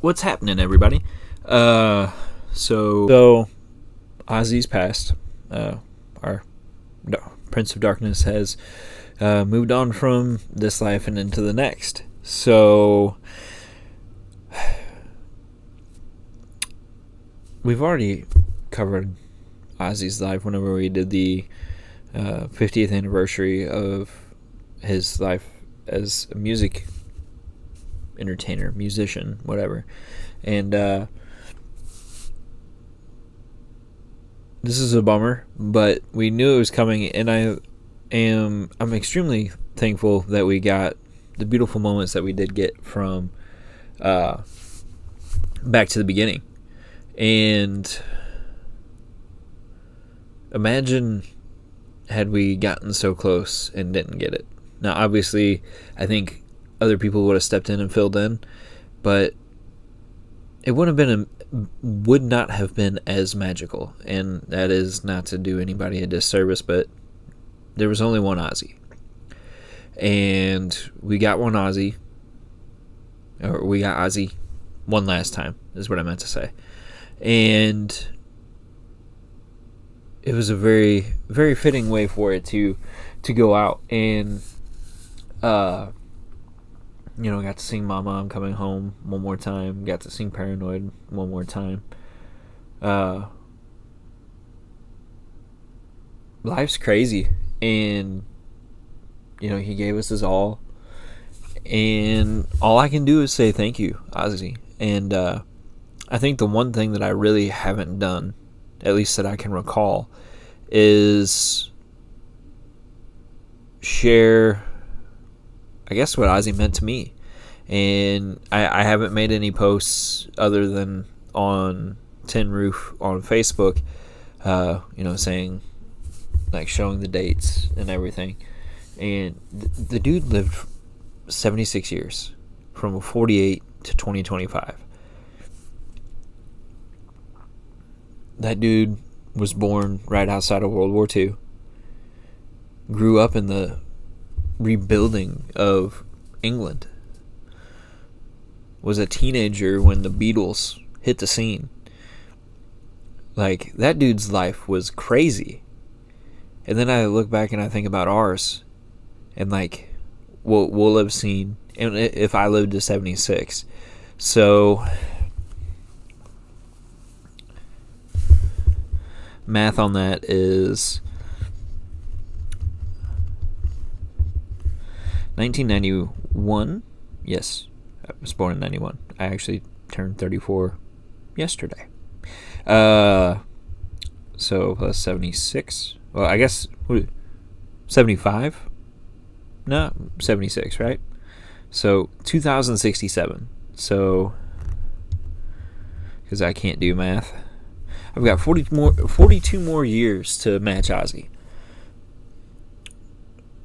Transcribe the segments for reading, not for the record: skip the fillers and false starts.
What's happening, everybody? So Ozzy's passed. Our Prince of Darkness has moved on from this life and into the next. So we've already covered Ozzy's life whenever we did the 50th anniversary of his life as a music entertainer, musician, whatever. And this is a bummer, but we knew it was coming, and I'm extremely thankful that we got the beautiful moments that we did get from Back to the Beginning. And imagine had we gotten so close and didn't get it. Now, obviously, I think other people would have stepped in and filled in, but it would not have been as magical. And that is not to do anybody a disservice, but there was only one Ozzy, and we got one Ozzy one last time, is what I meant to say. And it was a very, very fitting way for it to go out. And got to sing Mama, I'm Coming Home one more time. Got to sing Paranoid one more time. Life's crazy. And, he gave us his all. And all I can do is say thank you, Ozzy. And I think the one thing that I really haven't done, at least that I can recall, is share, I guess, what Ozzy meant to me. And I haven't made any posts other than on Tin Roof on Facebook, saying, like, showing the dates and everything. And the dude lived 76 years, from 48 to 2025. That dude was born right outside of World War II, grew up in the rebuilding of England, was a teenager when the Beatles hit the scene. Like, that dude's life was crazy. And then I look back and I think about ours, and like what we'll have seen, and if I lived to 76. So math on that is 1991. Yes, I was born in 91. I actually turned 34 yesterday. So plus 76. Well, I guess 75? No, 76, right? So 2067. So, because I can't do math, I've got 42 more years to match Ozzy.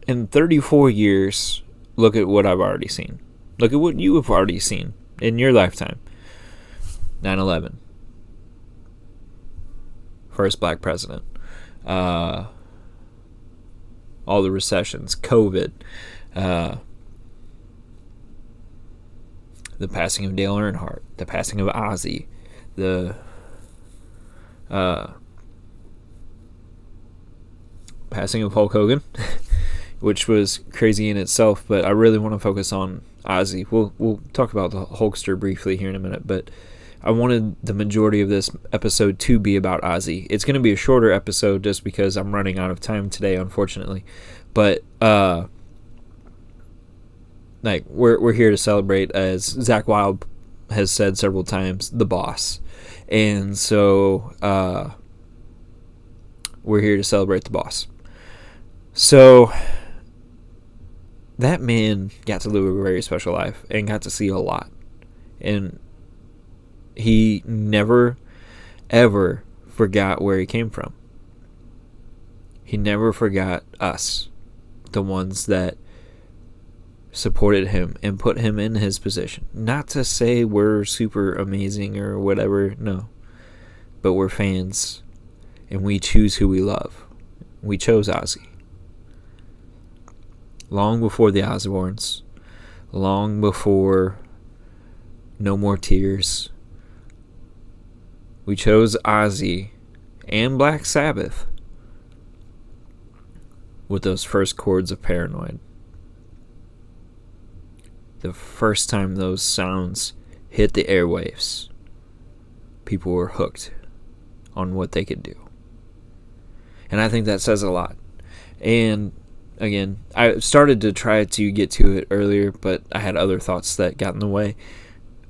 In 34 years, look at what I've already seen. Look at what you have already seen in your lifetime. 9/11. First black president. All the recessions. COVID. The passing of Dale Earnhardt. The passing of Ozzy. The passing of Hulk Hogan. Which was crazy in itself, but I really want to focus on Ozzy. We'll talk about the Hulkster briefly here in a minute, but I wanted the majority of this episode to be about Ozzy. It's going to be a shorter episode just because I'm running out of time today, unfortunately. But we're here to celebrate, as Zach Wilde has said several times, the boss. And so we're here to celebrate the boss. So that man got to live a very special life and got to see a lot. And he never, ever forgot where he came from. He never forgot us, the ones that supported him and put him in his position. Not to say we're super amazing or whatever, no. But we're fans, and we choose who we love. We chose Ozzy. Long before the Osbournes, long before No More Tears. We chose Ozzy and Black Sabbath with those first chords of Paranoid. The first time those sounds hit the airwaves, people were hooked on what they could do. And I think that says a lot. And again, I started to try to get to it earlier, but I had other thoughts that got in the way.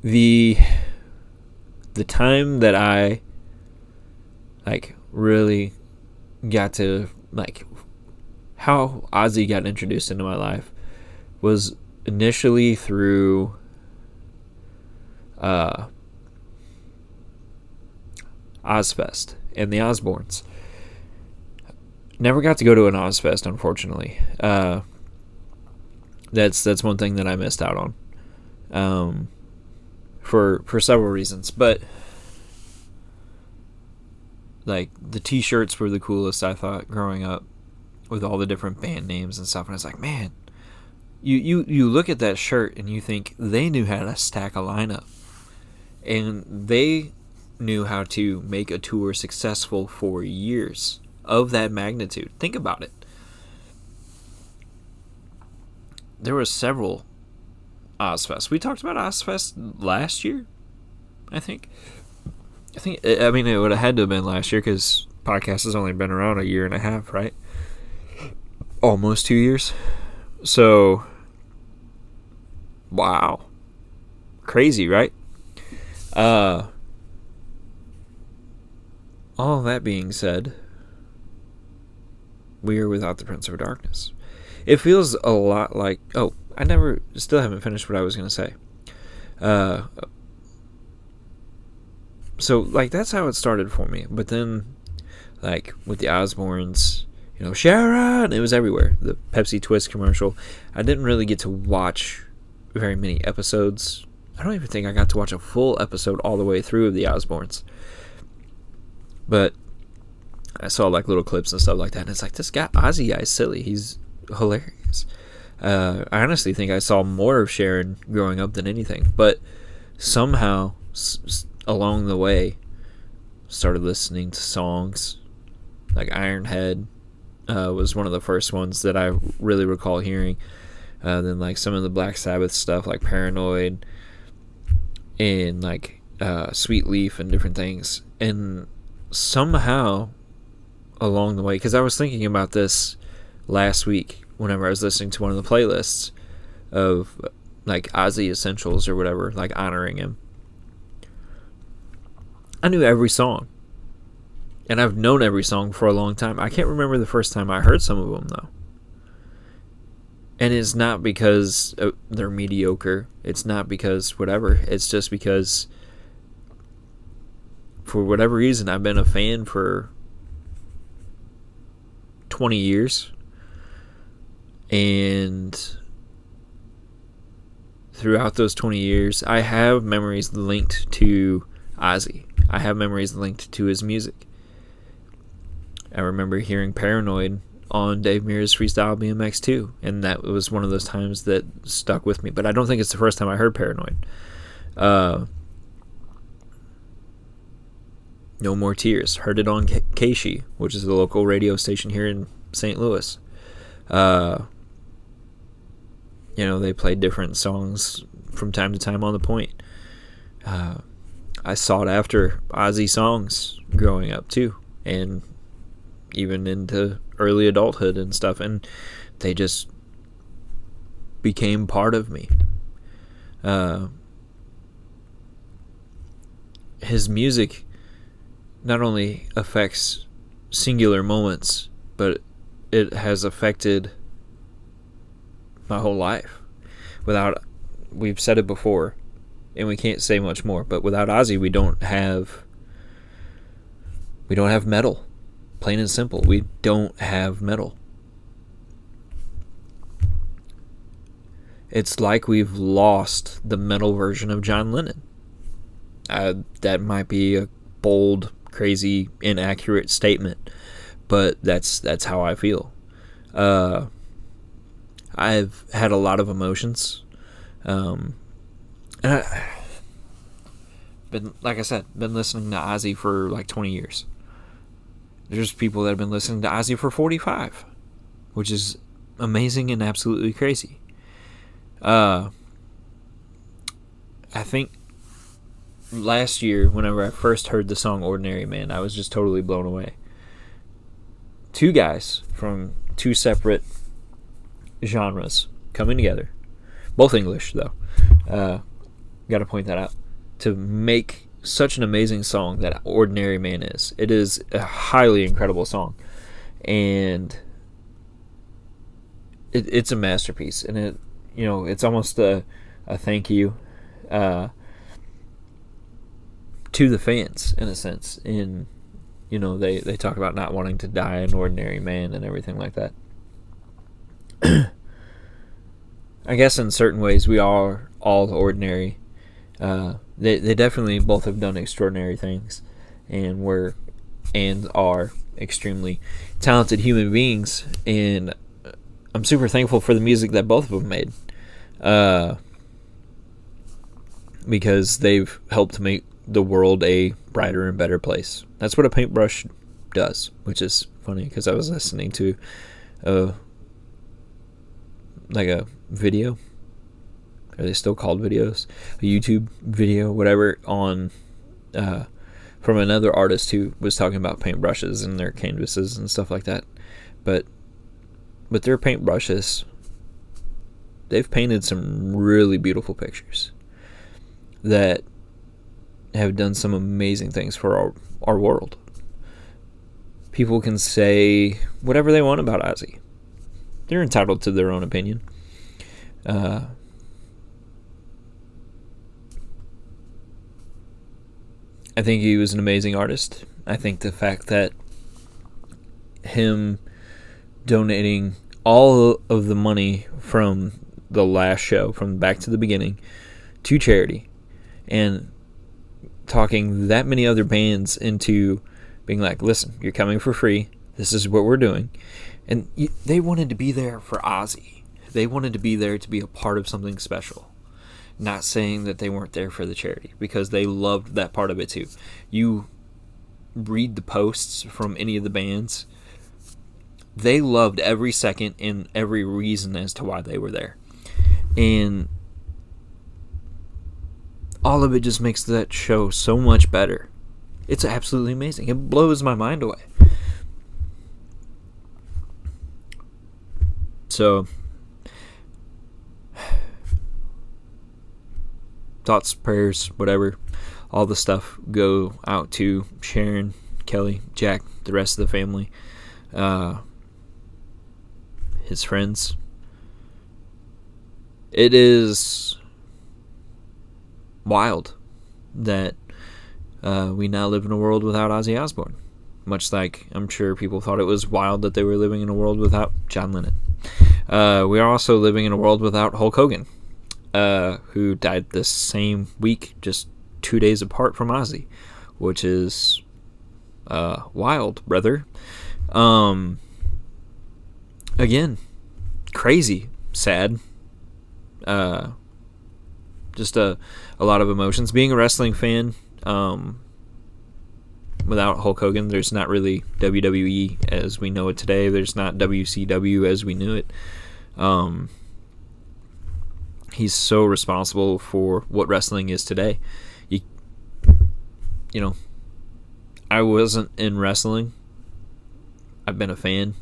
The time that I really got to how Ozzy got introduced into my life was initially through Ozfest and the Osbournes. Never got to go to an Ozfest, unfortunately. That's one thing that I missed out on. For several reasons, but the t-shirts were the coolest, I thought, growing up, with all the different band names and stuff. And I was like, man, you look at that shirt and you think they knew how to stack a lineup, and they knew how to make a tour successful for years of that magnitude. Think about it. There were several Ozfest. We talked about Ozfest last year, I think. I mean, it would have had to have been last year because podcast has only been around a year and a half, right? Almost 2 years. So, wow. Crazy, right? All that being said, we are without the Prince of Darkness. It feels a lot like... Oh, still haven't finished what I was going to say. So, that's how it started for me. But then, with the Osbournes, Sharon, it was everywhere. The Pepsi Twist commercial. I didn't really get to watch very many episodes. I don't even think I got to watch a full episode all the way through of the Osbournes. But I saw little clips and stuff like that, and it's this guy, Ozzy guy, is silly. He's hilarious. I honestly think I saw more of Sharon growing up than anything, but somehow along the way started listening to songs like Ironhead. Was one of the first ones that I really recall hearing. Then some of the Black Sabbath stuff like Paranoid and Sweet Leaf and different things. And somehow along the way, because I was thinking about this last week whenever I was listening to one of the playlists of Ozzy Essentials or whatever, honoring him. I knew every song. And I've known every song for a long time. I can't remember the first time I heard some of them, though. And it's not because they're mediocre. It's not because whatever. It's just because, for whatever reason, I've been a fan for 20 years. And throughout those 20 years, I have memories linked to Ozzy. I have memories linked to his music. I remember hearing Paranoid on Dave Mirra's Freestyle BMX 2, and that was one of those times that stuck with me. But I don't think it's the first time I heard Paranoid. No More Tears. Heard it on Keishi, which is the local radio station here in St. Louis. They played different songs from time to time on the point. I sought after Ozzy songs growing up too, and even into early adulthood and stuff, and they just became part of me. His music not only affects singular moments, but it has affected my whole life. We've said it before, and we can't say much more, but without Ozzy, we don't have metal. Plain and simple, we don't have metal. It's like we've lost the metal version of John Lennon. That might be a bold, crazy, inaccurate statement, but that's how I feel. I've had a lot of emotions, and been, like I said, been listening to Ozzy for like 20 years. There's people that have been listening to Ozzy for 45, which is amazing and absolutely crazy. I think last year, whenever I first heard the song Ordinary Man, I was just totally blown away. Two guys from two separate genres coming together, both English though, got to point that out, to make such an amazing song that Ordinary Man is. It is a highly incredible song, and it's a masterpiece, and it's almost a thank you to the fans, in a sense. In they talk about not wanting to die an ordinary man and everything like that. I guess in certain ways we are all ordinary. They definitely both have done extraordinary things, and are extremely talented human beings, and I'm super thankful for the music that both of them made, because they've helped make the world a brighter and better place. That's what a paintbrush does, which is funny because I was listening to a video. Are they still called videos? A YouTube video, whatever, on from another artist who was talking about paintbrushes and their canvases and stuff like that. But with their paintbrushes, they've painted some really beautiful pictures that have done some amazing things for our world. People can say whatever they want about Ozzy. They're entitled to their own opinion. I think he was an amazing artist. I think the fact that him donating all of the money from the last show, from Back to the Beginning, to charity, and talking that many other bands into being like, listen, you're coming for free, this is what we're doing. And they wanted to be there for Ozzy. They wanted to be there to be a part of something special. Not saying that they weren't there for the charity, because they loved that part of it too. You read the posts from any of the bands, they loved every second and every reason as to why they were there. And all of it just makes that show so much better. It's absolutely amazing. It blows my mind away. So, thoughts, prayers, whatever, all the stuff go out to Sharon, Kelly, Jack, the rest of the family, his friends. It is wild that we now live in a world without Ozzy Osbourne. Much like I'm sure people thought it was wild that they were living in a world without John Lennon. We are also living in a world without Hulk Hogan, who died this same week, just 2 days apart from Ozzy, which is wild, brother. Again, crazy, sad. Just a lot of emotions. Being a wrestling fan, without Hulk Hogan, there's not really WWE as we know it today. There's not WCW as we knew it. He's so responsible for what wrestling is today. I wasn't in wrestling. I've been a fan,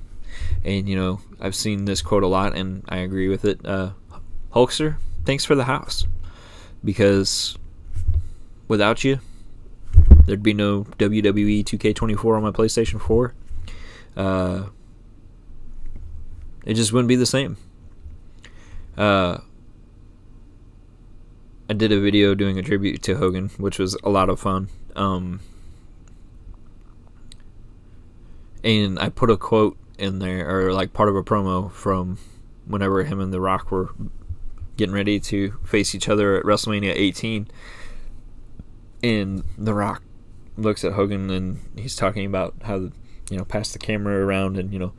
and I've seen this quote a lot, and I agree with it. Hulkster, thanks for the house, because without you, there'd be no WWE 2K24 on my PlayStation 4. It just wouldn't be the same. I did a video doing a tribute to Hogan, which was a lot of fun. And I put a quote in there, or like part of a promo from whenever him and The Rock were getting ready to face each other at WrestleMania 18. And The Rock looks at Hogan and he's talking about how, pass the camera around and,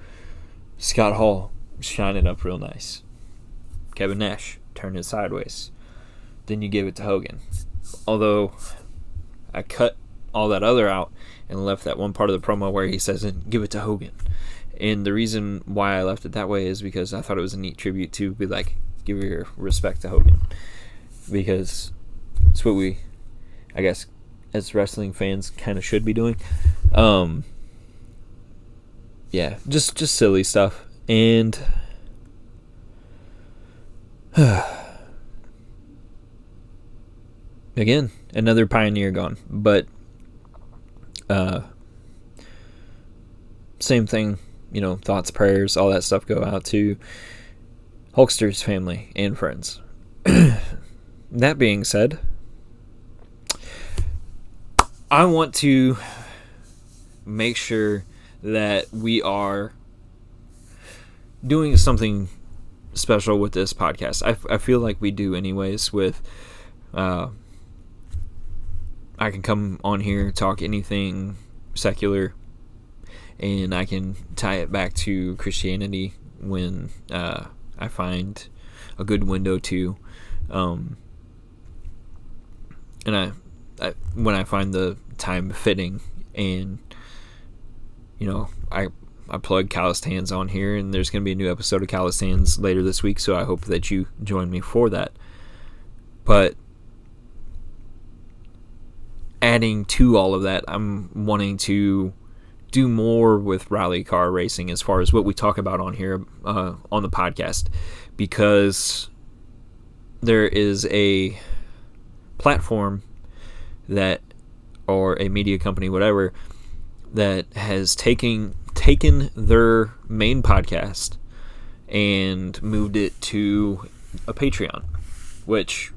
Scott Hall shining up real nice. Kevin Nash turned it sideways. Then you give it to Hogan. Although I cut all that other out and left that one part of the promo where he says, and give it to Hogan. And the reason why I left it that way is because I thought it was a neat tribute to be like, give your respect to Hogan. Because it's what we, I guess, as wrestling fans kind of should be doing. Yeah, just silly stuff. And again, another pioneer gone. But same thing, thoughts, prayers, all that stuff go out to Hulkster's family and friends. That being said, I want to make sure that we are doing something special with this podcast. I feel like we do anyways with I can come on here, talk anything secular, and I can tie it back to Christianity when I find a good window to, and I when I find the time fitting, and I plug Calloused Hands on here, and there's going to be a new episode of Calloused Hands later this week, so I hope that you join me for that. But adding to all of that, I'm wanting to do more with rally car racing as far as what we talk about on here on the podcast, because there is a platform that, or a media company, whatever, that has taken their main podcast and moved it to a Patreon, which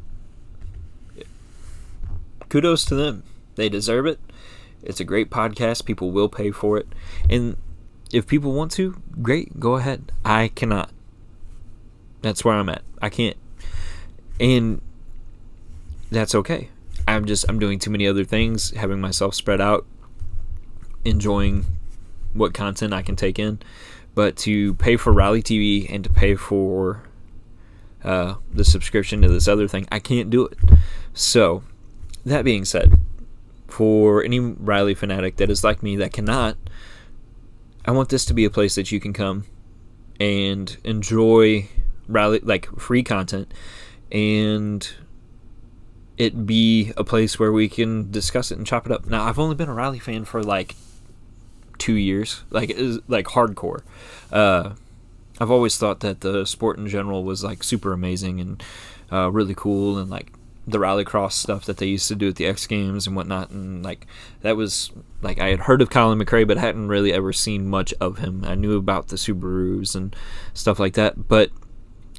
kudos to them. They deserve it. It's a great podcast. People will pay for it. And if people want to, great, go ahead. I cannot. That's where I'm at. I can't. And that's okay. I'm doing too many other things, having myself spread out, enjoying what content I can take in. But to pay for Rally TV and to pay for the subscription to this other thing, I can't do it. So, that being said, for any Riley fanatic that is like me that cannot, I want this to be a place that you can come and enjoy Riley, like free content, and it be a place where we can discuss it and chop it up. Now, I've only been a Riley fan for like 2 years, like hardcore. I've always thought that the sport in general was like super amazing and really cool, and like the rallycross stuff that they used to do at the X Games and whatnot, and like that was like, I had heard of Colin McRae, but hadn't really ever seen much of him. I knew about the Subarus and stuff like that, but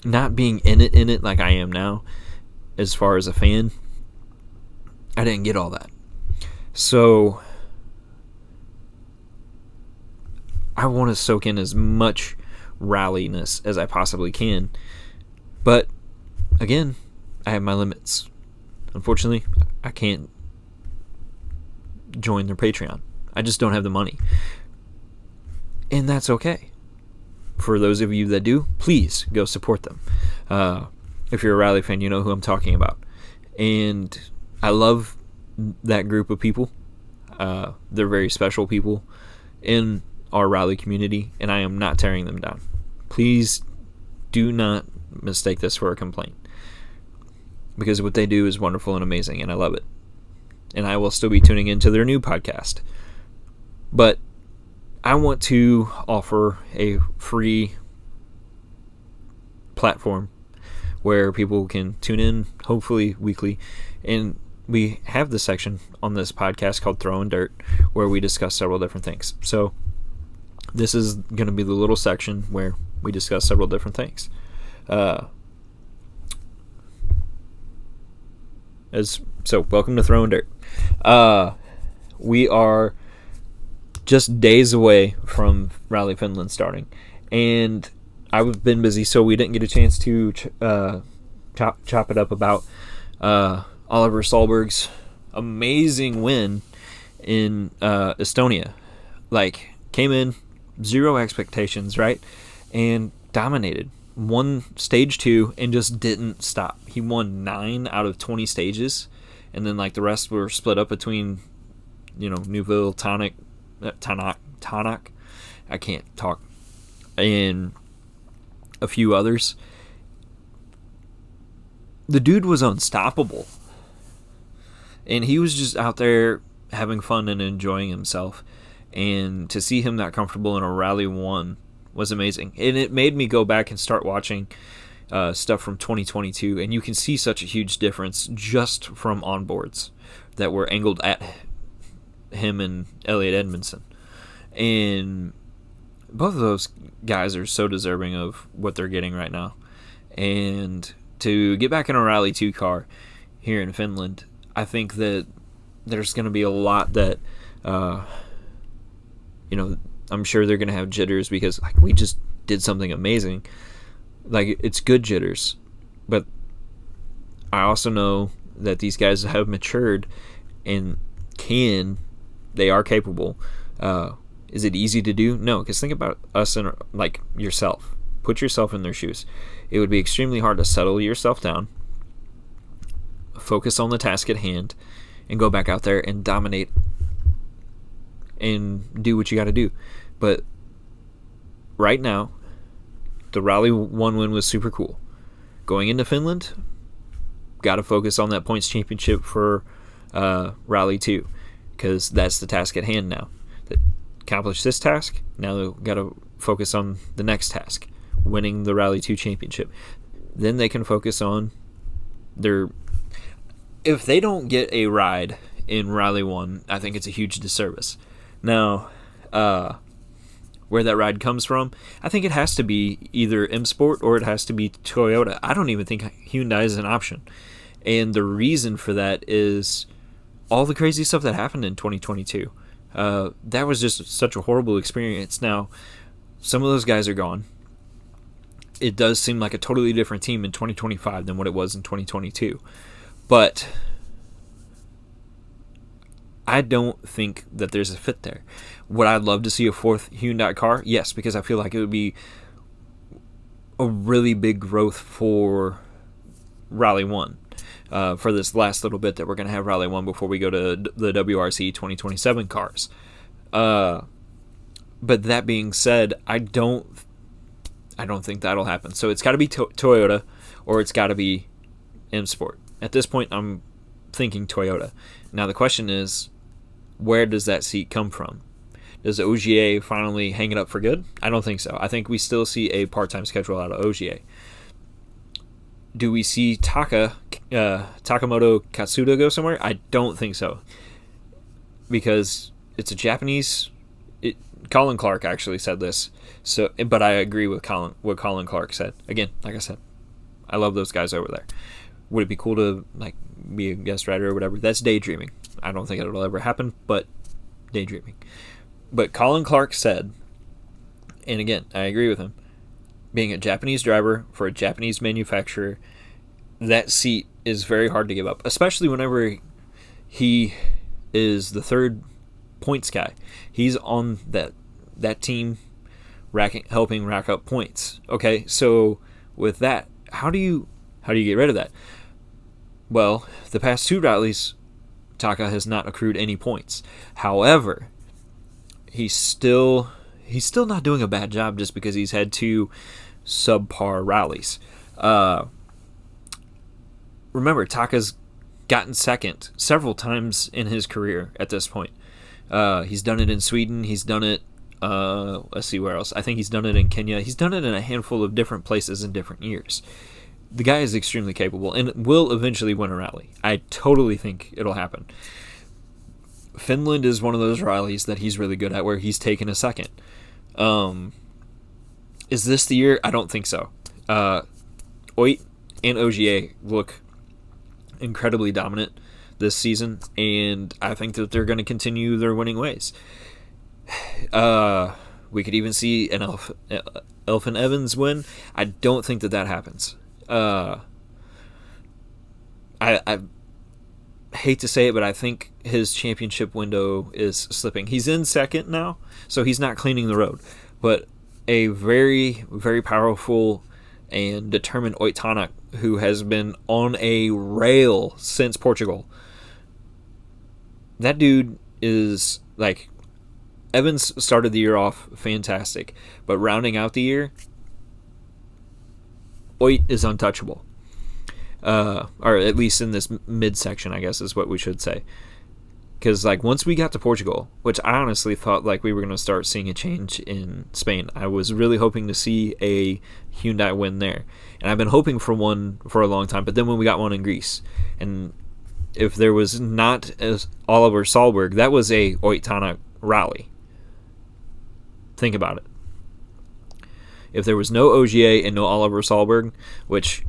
not being in it like I am now, as far as a fan, I didn't get all that. So I want to soak in as much ralliness as I possibly can, but again, I have my limits. Unfortunately, I can't join their Patreon. I just don't have the money. And that's okay. For those of you that do, please go support them. If you're a Rally fan, you know who I'm talking about. And I love that group of people. They're very special people in our Rally community, and I am not tearing them down. Please do not mistake this for a complaint, because what they do is wonderful and amazing, and I love it. And I will still be tuning into their new podcast. But I want to offer a free platform where people can tune in, hopefully weekly. And we have the section on this podcast called Throwing Dirt, where we discuss several different things. So this is going to be the little section where we discuss several different things. So welcome to Throwing Dirt. We are just days away from Rally Finland starting, and I've been busy, so we didn't get a chance to chop it up about Oliver Solberg's amazing win in Estonia. Like, came in, zero expectations, right? And dominated. Won stage 2 and just didn't stop. He won 9 out of 20 stages and then like the rest were split up between, Newville, Tanak, I can't talk, and a few others. The dude was unstoppable, and he was just out there having fun and enjoying himself. And to see him that comfortable in a Rally 1 was amazing. And it made me go back and start watching stuff from 2022, and you can see such a huge difference just from onboards that were angled at him and Elliot Edmondson. And both of those guys are so deserving of what they're getting right now. And to get back in a Rally 2 car here in Finland, I think that there's going to be a lot that, I'm sure they're going to have jitters because like we just did something amazing. Like, it's good jitters. But I also know that these guys have matured and they are capable. Is it easy to do? No, because think about us and like yourself. Put yourself in their shoes. It would be extremely hard to settle yourself down, focus on the task at hand, and go back out there and dominate and do what you got to do. But right now, the Rally 1 win was super cool. Going into Finland, got to focus on that points championship for Rally 2, because that's the task at hand now. Accomplish this task, now they've got to focus on the next task, winning the Rally 2 championship. Then they can focus on their... If they don't get a ride in Rally 1, I think it's a huge disservice. Now, where that ride comes from, I think it has to be either M Sport or it has to be Toyota. I don't even think Hyundai is an option. And the reason for that is all the crazy stuff that happened in 2022. That was just such a horrible experience. Now, some of those guys are gone. It does seem like a totally different team in 2025 than what it was in 2022. But I don't think that there's a fit there. Would I love to see a fourth Hyundai car? Yes, because I feel like it would be a really big growth for Rally 1. For this last little bit that we're going to have Rally 1 before we go to the WRC 2027 cars. But that being said, I don't think that'll happen. So it's got to be Toyota or it's got to be M Sport. At this point, I'm thinking Toyota. Now the question is, where does that seat come from? Does Ogier finally hang it up for good? I don't think so. I think we still see a part-time schedule out of Ogier. Do we see Takamoto Katsuda go somewhere? I don't think so. Because it's a Japanese... Colin Clark actually said this. But I agree with what Colin Clark said. Again, like I said, I love those guys over there. Would it be cool to be a guest writer or whatever? That's daydreaming. I don't think it'll ever happen, but daydreaming. But Colin Clark said, and again, I agree with him, being a Japanese driver for a Japanese manufacturer, that seat is very hard to give up, especially whenever he is the third points guy. He's on that team helping rack up points. Okay, so with that, how do you get rid of that? Well, the past two rallies, Taka has not accrued any points. However, he's still not doing a bad job just because he's had two subpar rallies. Remember, Taka's gotten second several times in his career at this point. He's done it in Sweden. He's done it, let's see where else. I think he's done it in Kenya. He's done it in a handful of different places in different years. The guy is extremely capable and will eventually win a rally. I totally think it'll happen. Finland is one of those rallies that he's really good at where he's taken a second. Is this the year? I don't think so. Oit and Ogier look incredibly dominant this season, and I think that they're going to continue their winning ways. We could even see an Elfyn Evans win. I don't think that happens. I hate to say it, but I think his championship window is slipping. He's in second now, so he's not cleaning the road. But a very, very powerful and determined Oitanak, who has been on a rail since Portugal, that dude is like, Evans started the year off fantastic, but rounding out the year, Oit is untouchable. Or at least in this midsection, I guess is what we should say. Because like once we got to Portugal, which I honestly thought like we were going to start seeing a change in Spain, I was really hoping to see a Hyundai win there, and I've been hoping for one for a long time. But then when we got one in Greece, and if there was not as Oliver Solberg, that was a Oitana rally. Think about it. If there was no Ogier and no Oliver Solberg, which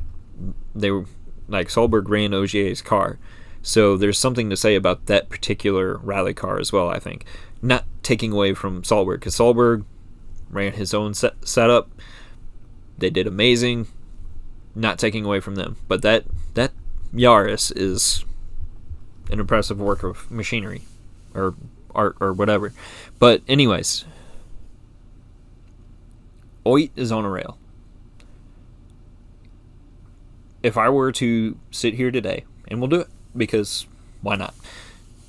they were like, Solberg ran Ogier's car, so there's something to say about that particular rally car as well, I think. Not taking away from Solberg, because Solberg ran his own setup. They did amazing. Not taking away from them. But that Yaris is an impressive work of machinery or art or whatever. But anyways, Oit is on a rail. If I were to sit here today, and we'll do it, because why not?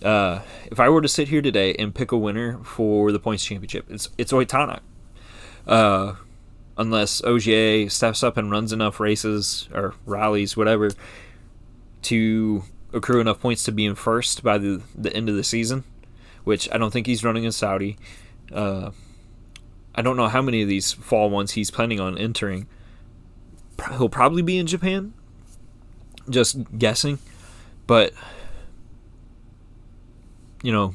If I were to sit here today and pick a winner for the points championship, it's Oitana. Unless Ogier steps up and runs enough races or rallies, whatever, to accrue enough points to be in first by the end of the season, which I don't think he's running in Saudi. I don't know how many of these fall ones he's planning on entering. He'll probably be in Japan, just guessing. But, you know,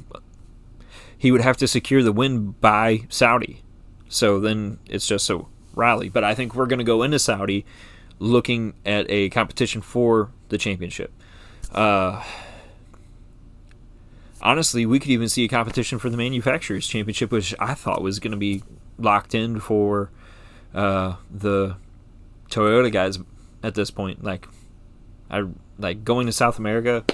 he would have to secure the win by Saudi. So then it's just a rally. But I think we're going to go into Saudi looking at a competition for the championship. Honestly, we could even see a competition for the Manufacturers' Championship, which I thought was going to be locked in for the Toyota guys at this point. Like going to South America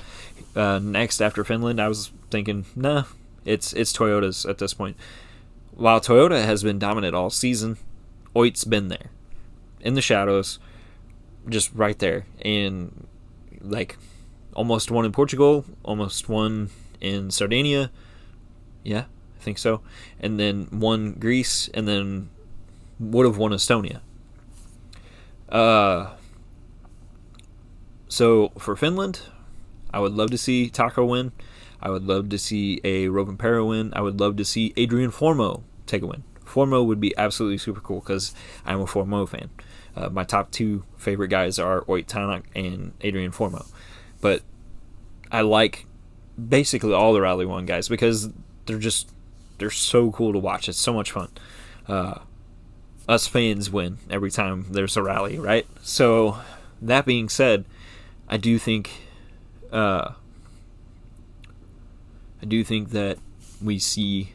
next after Finland, I was thinking, nah, it's Toyota's at this point. While Toyota has been dominant all season, Oit's been there in the shadows, just right there, and like almost won in Portugal, almost won in Sardinia, yeah, I think so, and then won Greece, and then would have won Estonia. So for Finland, I would love to see Taco win. I would love to see a Rovanperä win. I would love to see Adrian Formo take a win. Formo would be absolutely super cool because I'm a Formo fan. My top two favorite guys are Oit Tanak and Adrian Formo. But I like basically all the Rally 1 guys because they're so cool to watch. It's so much fun. Us fans win every time there's a rally, right? So that being said, I do think that we see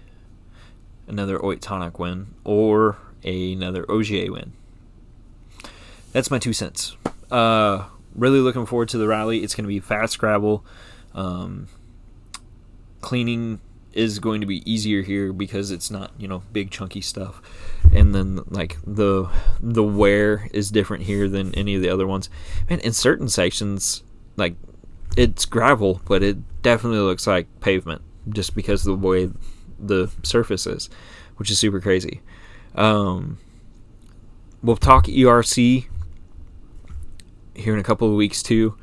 another Oit Tanak win or another Ogier win. That's my 2 cents. Really looking forward to the rally. It's going to be fast gravel. Cleaning is going to be easier here because it's not, big chunky stuff. And then like the wear is different here than any of the other ones. Man, in certain sections, like it's gravel, but it definitely looks like pavement just because of the way the surface is, which is super crazy. We'll talk ERC here in a couple of weeks too,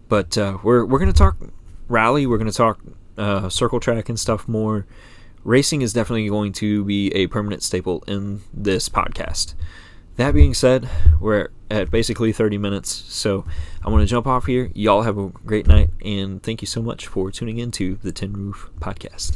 but we're going to talk rally. We're going to talk circle track and stuff more. Racing is definitely going to be a permanent staple in this podcast. That being said, we're at basically 30 minutes, so I want to jump off here. Y'all have a great night, and thank you so much for tuning into the Tin Roof Podcast.